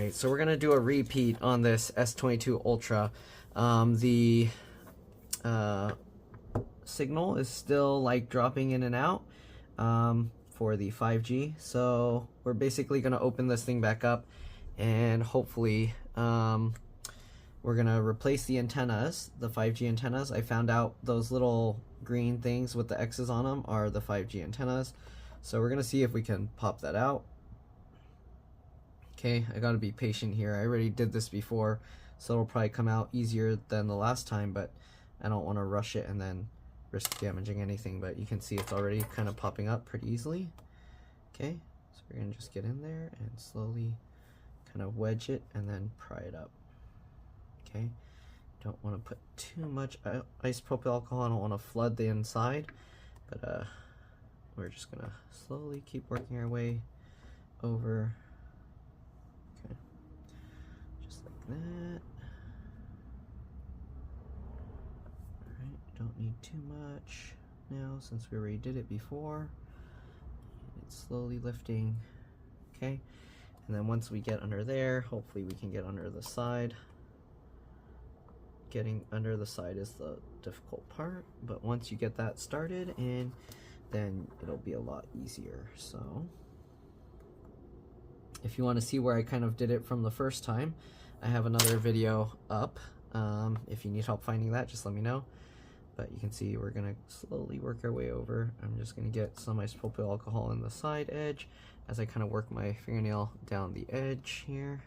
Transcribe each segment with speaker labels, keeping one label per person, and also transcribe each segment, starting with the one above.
Speaker 1: Alright, so we're going to do a repeat on this S22 Ultra. The signal is still like dropping in and out for the 5G. So we're basically going to open this thing back up and hopefully we're going to replace the antennas, the 5G antennas. I found out those little green things with the X's on them are the 5G antennas. So we're going to see if we can pop that out. Okay, I gotta be patient here. I already did this before, so it'll probably come out easier than the last time, but I don't want to rush it and then risk damaging anything. But you can see it's already kind of popping up pretty easily. Okay, so we're gonna just get in there and slowly kind of wedge it and then pry it up. Okay, don't want to put too much isopropyl alcohol. I don't want to flood the inside, but we're just gonna slowly keep working our way over. That. Alright, don't need too much now since we already did it before. It's slowly lifting. Okay, and then once we get under there, hopefully we can get under the side. Getting under the side is the difficult part, but once you get that started, and then it'll be a lot easier. So if you want to see where I kind of did it from the first time, I have another video up. If you need help finding that, just let me know. But you can see we're gonna slowly work our way over. I'm just gonna get some isopropyl alcohol in the side edge as I kind of work my fingernail down the edge here.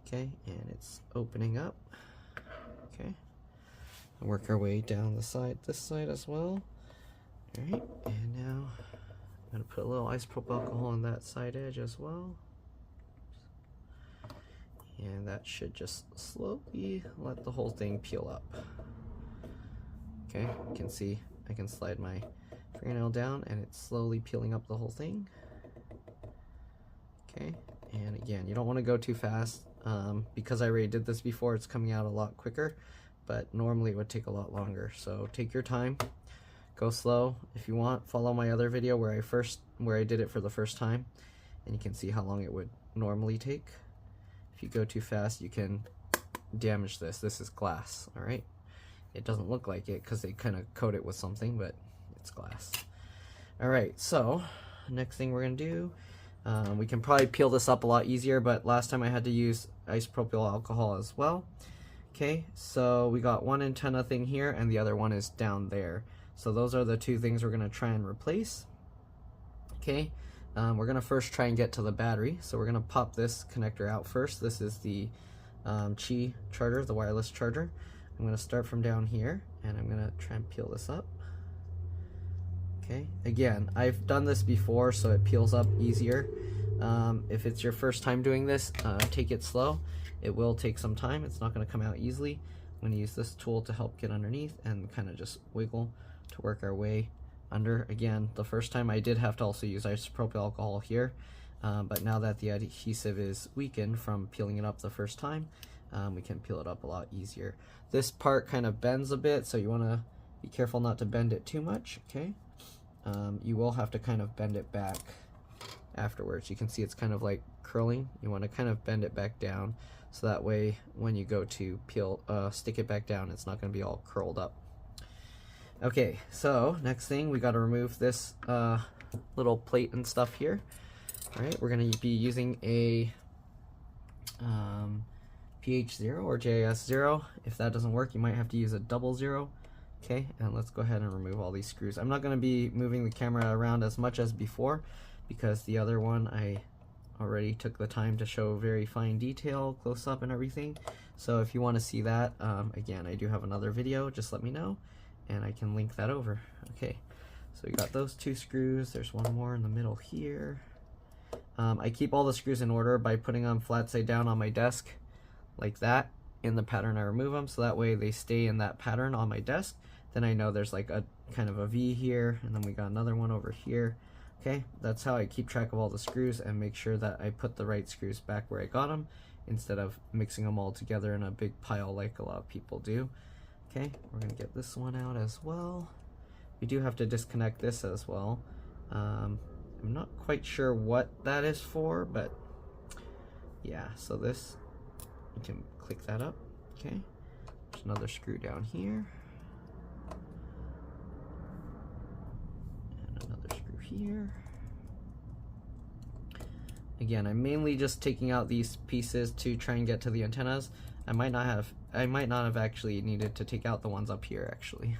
Speaker 1: Okay, and it's opening up. Okay, and work our way down the side, this side as well. All right, and now I'm gonna put a little isopropyl alcohol on that side edge as well. And that should just slowly let the whole thing peel up. Okay, you can see I can slide my fingernail down and it's slowly peeling up the whole thing. Okay, and again, you don't want to go too fast. Because I already did this before, it's coming out a lot quicker, but normally it would take a lot longer. So take your time, go slow. If you want, follow my other video where I did it for the first time, and you can see how long it would normally take. If you go too fast, you can damage this. This is glass, all right? It doesn't look like it because they kind of coat it with something, but it's glass. All right, so next thing we're gonna do, we can probably peel this up a lot easier, but last time I had to use isopropyl alcohol as well. Okay, so we got one antenna thing here and the other one is down there. So those are the two things we're gonna try and replace. Okay. We're gonna first try and get to the battery, so we're gonna pop this connector out first. This is the Qi charger, the wireless charger. I'm gonna start from down here, and I'm gonna try and peel this up. Okay, again, I've done this before, so it peels up easier. If it's your first time doing this, take it slow. It will take some time. It's not gonna come out easily. I'm gonna use this tool to help get underneath and kind of just wiggle to work our way under. Again, the first time I did have to also use isopropyl alcohol here, but now that the adhesive is weakened from peeling it up the first time, we can peel it up a lot easier. This part kind of bends a bit, so you want to be careful not to bend it too much. Okay, you will have to kind of bend it back afterwards. You can see it's kind of like curling. You want to kind of bend it back down, so that way when you go to peel, stick it back down, it's not going to be all curled up. Okay, so next thing, we got to remove this little plate and stuff here. All right, we're going to be using a PH0 or JIS0. If that doesn't work, you might have to use a 00. Okay, and let's go ahead and remove all these screws. I'm not going to be moving the camera around as much as before because the other one I already took the time to show very fine detail, close up and everything. So if you want to see that, again, I do have another video, just let me know and I can link that over. Okay, so we got those two screws. There's one more in the middle here. I keep all the screws in order by putting them flat side down on my desk like that in the pattern I remove them, so that way they stay in that pattern on my desk. Then I know there's like a kind of a V here, and then we got another one over here. Okay, that's how I keep track of all the screws and make sure that I put the right screws back where I got them instead of mixing them all together in a big pile like a lot of people do. Okay, we're gonna get this one out as well. We do have to disconnect this as well. I'm not quite sure what that is for, but Yeah, so this, you can click that up. Okay, there's another screw down here. And another screw here. Again, I'm mainly just taking out these pieces to try and get to the antennas. I might not have actually needed to take out the ones up here actually.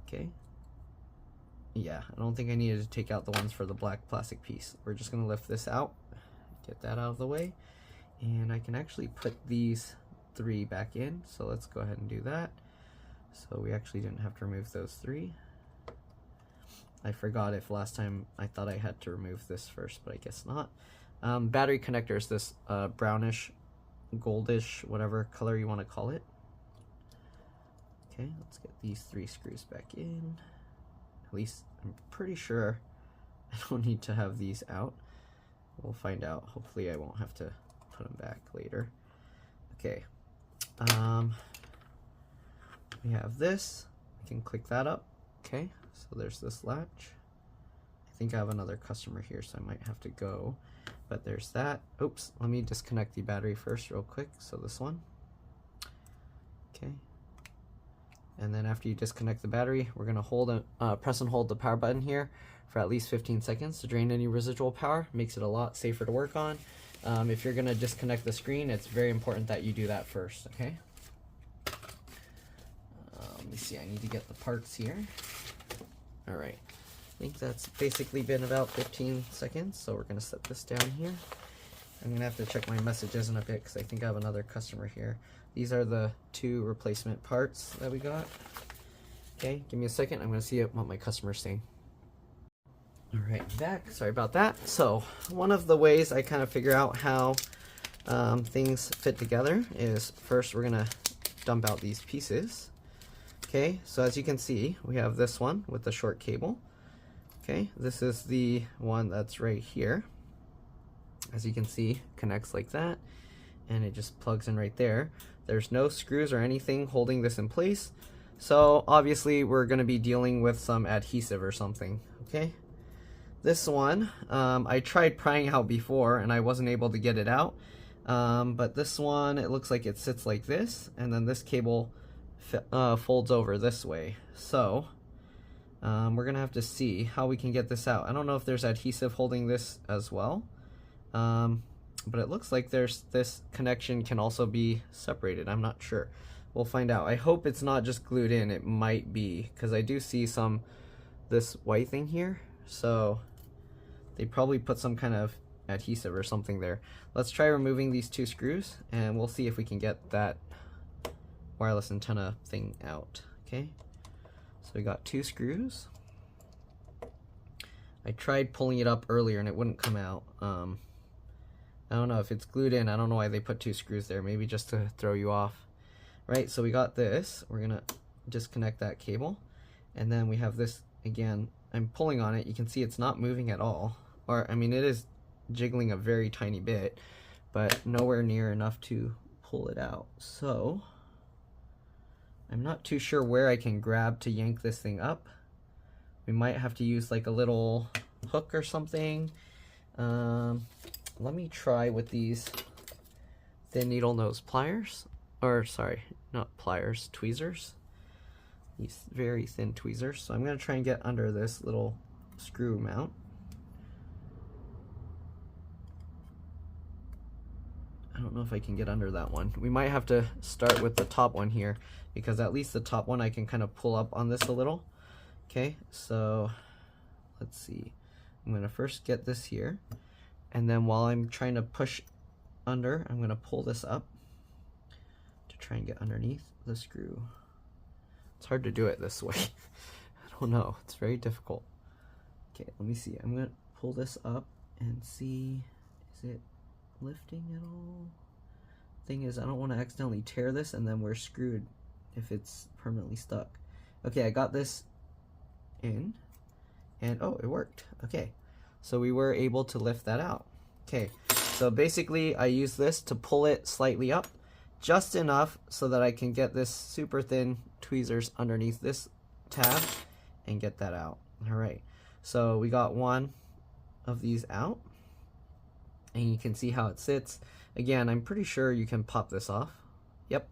Speaker 1: Okay. Yeah, I don't think I needed to take out the ones for the black plastic piece. We're just gonna lift this out, get that out of the way, and I can actually put these 3 back in. So let's go ahead and do that. So we actually didn't have to remove those 3. I forgot if last time I thought I had to remove this first, but I guess not. Battery connectors, this brownish, goldish, whatever color you want to call it. Okay, let's get these 3 screws back in. At least I'm pretty sure I don't need to have these out. We'll find out. Hopefully I won't have to put them back later. Okay, we have this. I can click that up. Okay, so there's this latch. I think I have another customer here, so I might have to go, but there's that. Oops, let me disconnect the battery first real quick. So this one. Okay, and then after you disconnect the battery, we're gonna press and hold the power button here for at least 15 seconds to drain any residual power. Makes it a lot safer to work on. If you're gonna disconnect the screen, it's very important that you do that first, okay? Let me see, I need to get the parts here. All right, I think that's basically been about 15 seconds, so we're gonna set this down here. I'm gonna have to check my messages in a bit because I think I have another customer here. These are the 2 replacement parts that we got. Okay, give me a second. I'm gonna see what my customer's saying. All right, back. Sorry about that. So one of the ways I kind of figure out how things fit together is first we're gonna dump out these pieces. Okay, so as you can see, we have this one with the short cable. Okay, this is the one that's right here. As you can see, connects like that, and it just plugs in right there. There's no screws or anything holding this in place, so obviously we're going to be dealing with some adhesive or something. Okay, this one I tried prying out before and I wasn't able to get it out, but this one, it looks like it sits like this, and then this cable folds over this way. So we're gonna have to see how we can get this out. I don't know if there's adhesive holding this as well, but it looks like this connection can also be separated. I'm not sure. We'll find out. I hope it's not just glued in. It might be, because I do see this white thing here, so they probably put some kind of adhesive or something there. Let's try removing these 2 screws and we'll see if we can get that wireless antenna thing out. Okay, so we got 2 screws. I tried pulling it up earlier and it wouldn't come out. I don't know if it's glued in. I don't know why they put 2 screws there, maybe just to throw you off. Right, so we got this. We're gonna disconnect that cable, and then we have this again. I'm pulling on it. You can see it's not moving at all, or I mean it is jiggling a very tiny bit, but nowhere near enough to pull it out. So I'm not too sure where I can grab to yank this thing up. We might have to use like a little hook or something. Let me try with these thin needle nose pliers, or sorry, not pliers, tweezers. These very thin tweezers. So I'm gonna try and get under this little screw mount. I don't know if I can get under that one. We might have to start with the top one here, because at least the top one I can kind of pull up on this a little. Okay, so let's see. I'm gonna first get this here, and then while I'm trying to push under, I'm gonna pull this up to try and get underneath the screw. It's hard to do it this way. I don't know, it's very difficult. Okay, let me see. I'm gonna pull this up and see, is it lifting at all? Thing is, I don't want to accidentally tear this and then we're screwed if it's permanently stuck. Okay, I got this in, and oh, it worked. Okay, so we were able to lift that out. Okay, so basically I use this to pull it slightly up, just enough so that I can get this super thin tweezers underneath this tab and get that out. All right, so we got one of these out, and you can see how it sits. Again, I'm pretty sure you can pop this off. Yep.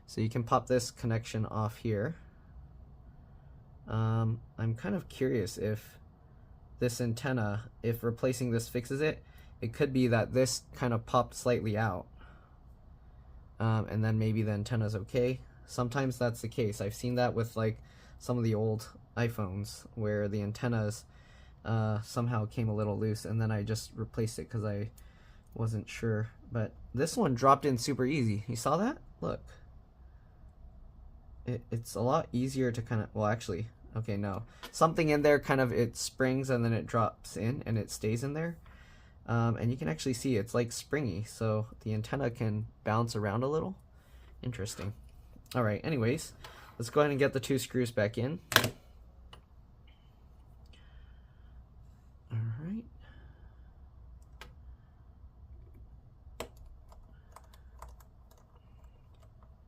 Speaker 1: So you can pop this connection off here. I'm kind of curious if this antenna, if replacing this fixes it. It could be that this kind of popped slightly out, and then maybe the antenna's okay. Sometimes that's the case. I've seen that with like some of the old iPhones where the antennas somehow came a little loose, and then I just replaced it because I wasn't sure. But this one dropped in super easy. You saw that? Look. It's a lot easier to kind of, well, actually, okay, no. Something in there kind of, it springs and then it drops in and it stays in there. And you can actually see it's like springy, so the antenna can bounce around a little. Interesting. All right, anyways, let's go ahead and get the 2 screws back in. All right.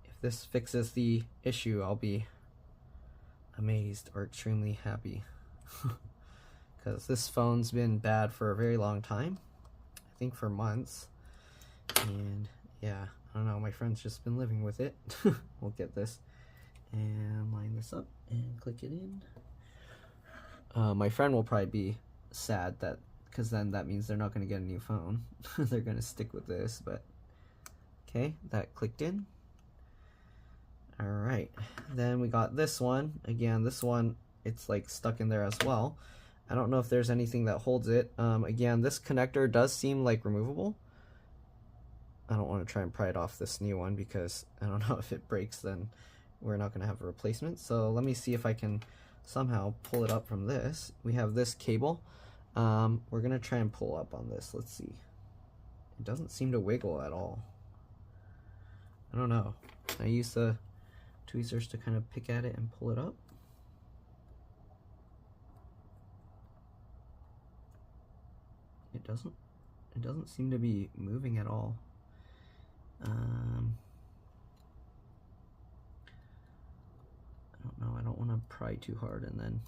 Speaker 1: If this fixes the issue, I'll be amazed or extremely happy. Because this phone's been bad for a very long time. I think for months. And yeah, I don't know, my friend's just been living with it. We'll get this and line this up and click it in. My friend will probably be sad that, because then that means they're not going to get a new phone. They're going to stick with this, but okay, that clicked in. All right, then we got this one. Again, this one, it's like stuck in there as well. I don't know if there's anything that holds it. Again, this connector does seem like removable. I don't want to try and pry it off this new one because I don't know if it breaks, then we're not going to have a replacement. So let me see if I can somehow pull it up from this. We have this cable. We're going to try and pull up on this. Let's see. It doesn't seem to wiggle at all. I don't know. I use the tweezers to kind of pick at it and pull it up. It doesn't seem to be moving at all. I don't know, I don't want to pry too hard and then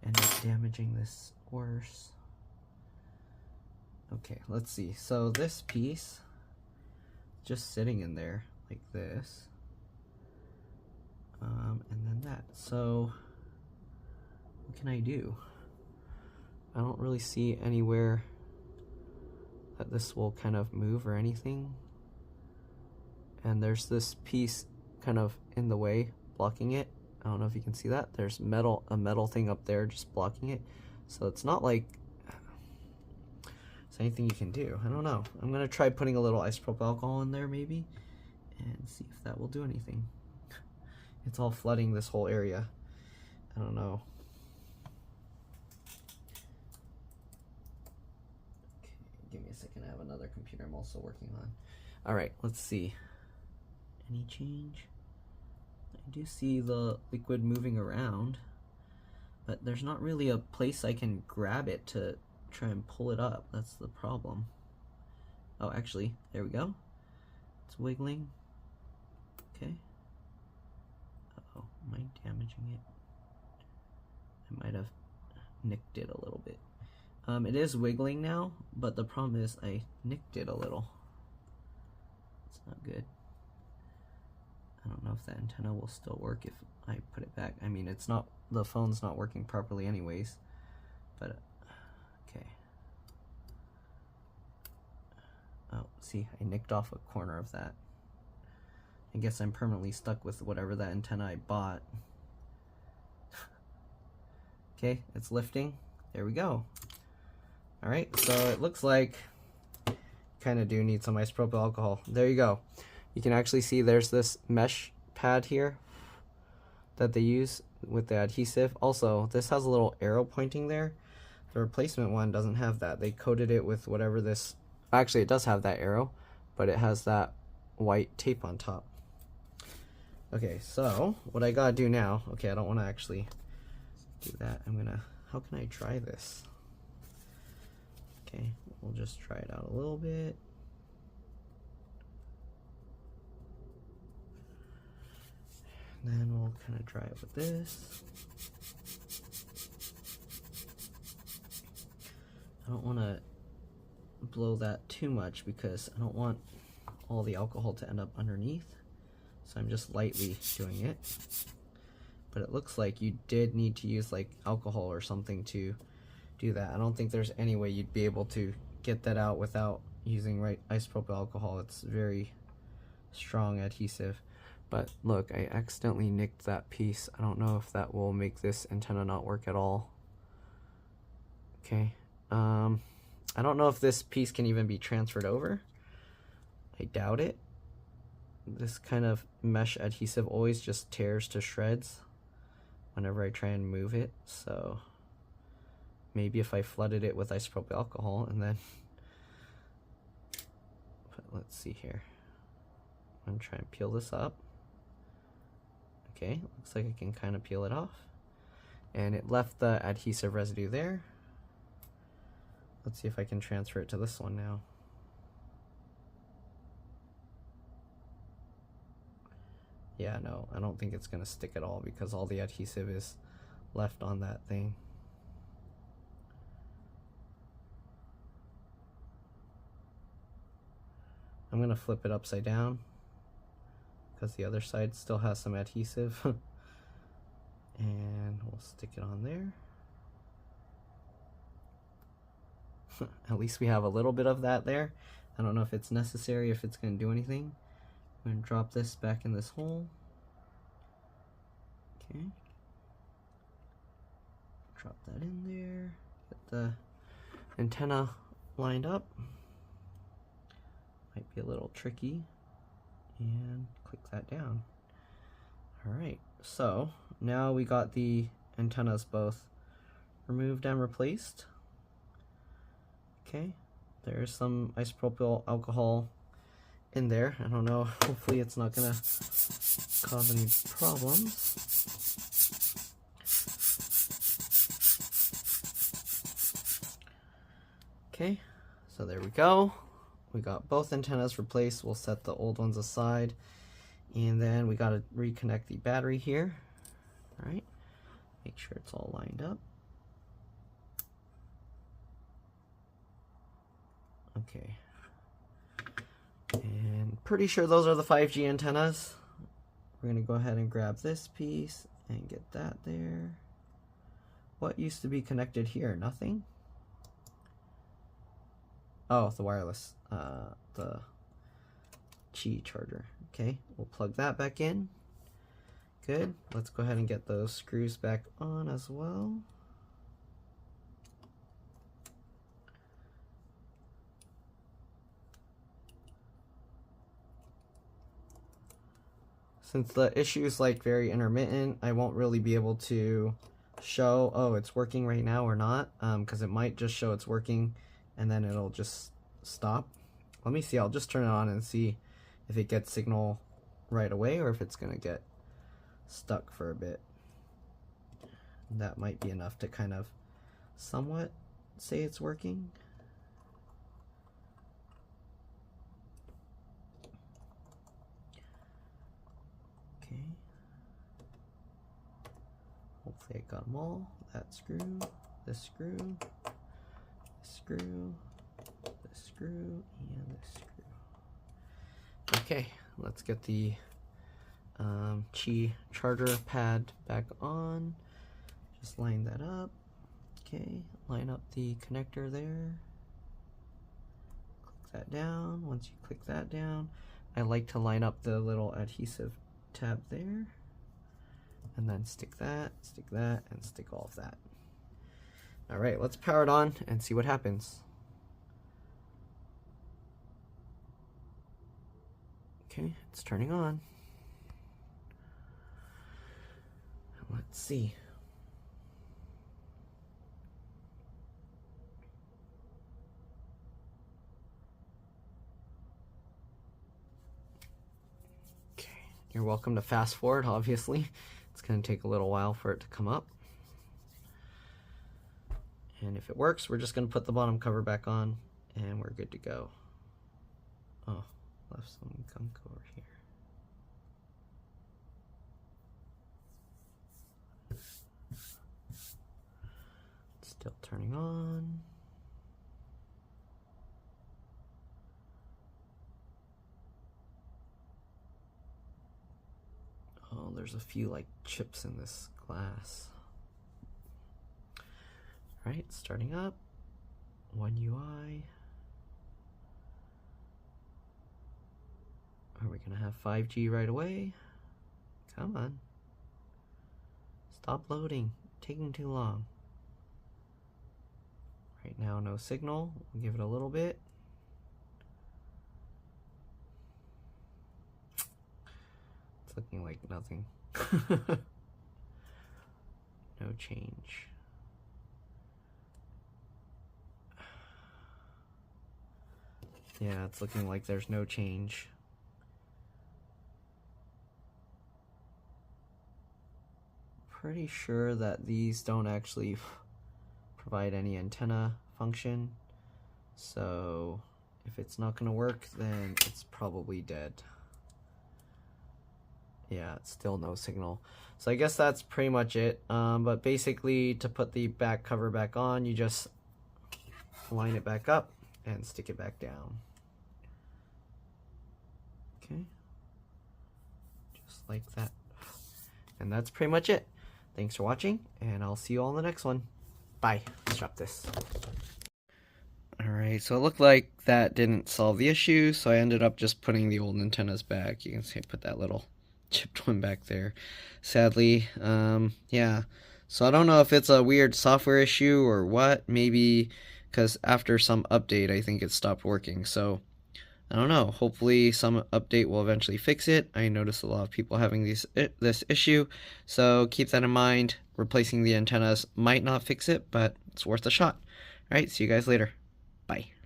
Speaker 1: end up damaging this worse. Okay, let's see. So this piece, just sitting in there like this. And then that. So what can I do? I don't really see anywhere that this will kind of move or anything. And there's this piece kind of in the way, blocking it. I don't know if you can see that. There's a metal thing up there just blocking it. So it's not like it's anything you can do. I don't know. I'm gonna try putting a little isopropyl alcohol in there maybe and see if that will do anything. It's all flooding this whole area. I don't know. Okay, give me a second. I have another computer I'm also working on. All right, let's see. Any change? I do see the liquid moving around, but there's not really a place I can grab it to try and pull it up. That's the problem. Oh, actually, there we go. It's wiggling. Okay. Uh-oh, am I damaging it? I might have nicked it a little bit. It is wiggling now, but the problem is I nicked it a little. It's not good. I don't know if that antenna will still work if I put it back. I mean, it's not, the phone's not working properly anyways, but okay. Oh, see, I nicked off a corner of that. I guess I'm permanently stuck with whatever that antenna I bought. Okay, it's lifting. There we go. All right, so it looks like kind of do need some isopropyl alcohol. There you go. You can actually see there's this mesh pad here that they use with the adhesive. Also, this has a little arrow pointing there. The replacement one doesn't have that. They coated it with whatever this, actually it does have that arrow, but it has that white tape on top. Okay, so what I gotta do now, okay, I don't wanna actually do that. How can I try this? Okay, we'll just try it out a little bit. Then we'll kind of try it with this. I don't want to blow that too much because I don't want all the alcohol to end up underneath. So I'm just lightly doing it. But it looks like you did need to use like alcohol or something to do that. I don't think there's any way you'd be able to get that out without using isopropyl alcohol. It's very strong adhesive. But look, I accidentally nicked that piece. I don't know if that will make this antenna not work at all. Okay. I don't know if this piece can even be transferred over. I doubt it. This kind of mesh adhesive always just tears to shreds whenever I try and move it. So maybe if I flooded it with isopropyl alcohol and then, but let's see here. I'm trying to peel this up. Okay, looks like I can kind of peel it off. And it left the adhesive residue there. Let's see if I can transfer it to this one now. Yeah, no, I don't think it's gonna stick at all because all the adhesive is left on that thing. I'm gonna flip it upside down because the other side still has some adhesive. And we'll stick it on there. At least we have a little bit of that there. I don't know if it's necessary, if it's going to do anything. I'm going to drop this back in this hole. Okay. Drop that in there. Get the antenna lined up. Might be a little tricky. And click that down. Alright, so now we got the antennas both removed and replaced. Okay, there's some isopropyl alcohol in there. I don't know, hopefully it's not gonna cause any problems. Okay, so there we go. We got both antennas replaced. We'll set the old ones aside. And then we gotta reconnect the battery here. All right, make sure it's all lined up. Okay, and pretty sure those are the 5G antennas. We're gonna go ahead and grab this piece and get that there. What used to be connected here? Nothing? Oh, the wireless, the Qi charger. Okay, we'll plug that back in. Good, let's go ahead and get those screws back on as well. Since the issue is like very intermittent, I won't really be able to show, oh, it's working right now or not, because it might just show it's working and then it'll just stop. Let me see, I'll just turn it on and see if it gets signal right away or if it's gonna get stuck for a bit. That might be enough to kind of somewhat say it's working. Okay. Hopefully I got them all. That screw, this screw, this screw, this screw, and this screw. Okay, let's get the Qi charger pad back on. Just line that up. Okay, line up the connector there. Click that down. Once you click that down, I like to line up the little adhesive tab there. And then stick that, and stick all of that. All right, let's power it on and see what happens. Okay, it's turning on. Let's see. Okay, you're welcome to fast forward, obviously. It's going to take a little while for it to come up. And if it works, we're just going to put the bottom cover back on and we're good to go. Oh, left some gunk over here. Still turning on. there's a few like chips in this glass. All right, starting up. One UI. Are we gonna have 5G right away? Come on. Stop loading. Taking too long. Right now, no signal. We'll give it a little bit. It's looking like nothing. No change. Yeah, it's looking like there's no change. Pretty sure that these don't actually provide any antenna function, so if it's not gonna work, then it's probably dead. Yeah, it's still no signal. So I guess that's pretty much it. But basically, to put the back cover back on, you just line it back up and stick it back down. Okay, just like that. And that's pretty much it. Thanks for watching, and I'll see you all in the next one. Bye. Let's drop this. Alright, so it looked like that didn't solve the issue, so I ended up just putting the old antennas back. You can see I put that little chipped one back there. Sadly, yeah. So I don't know if it's a weird software issue or what. Maybe because after some update, I think it stopped working. So I don't know. Hopefully some update will eventually fix it. I noticed a lot of people having this issue, so keep that in mind. Replacing the antennas might not fix it, but it's worth a shot. Alright, see you guys later. Bye.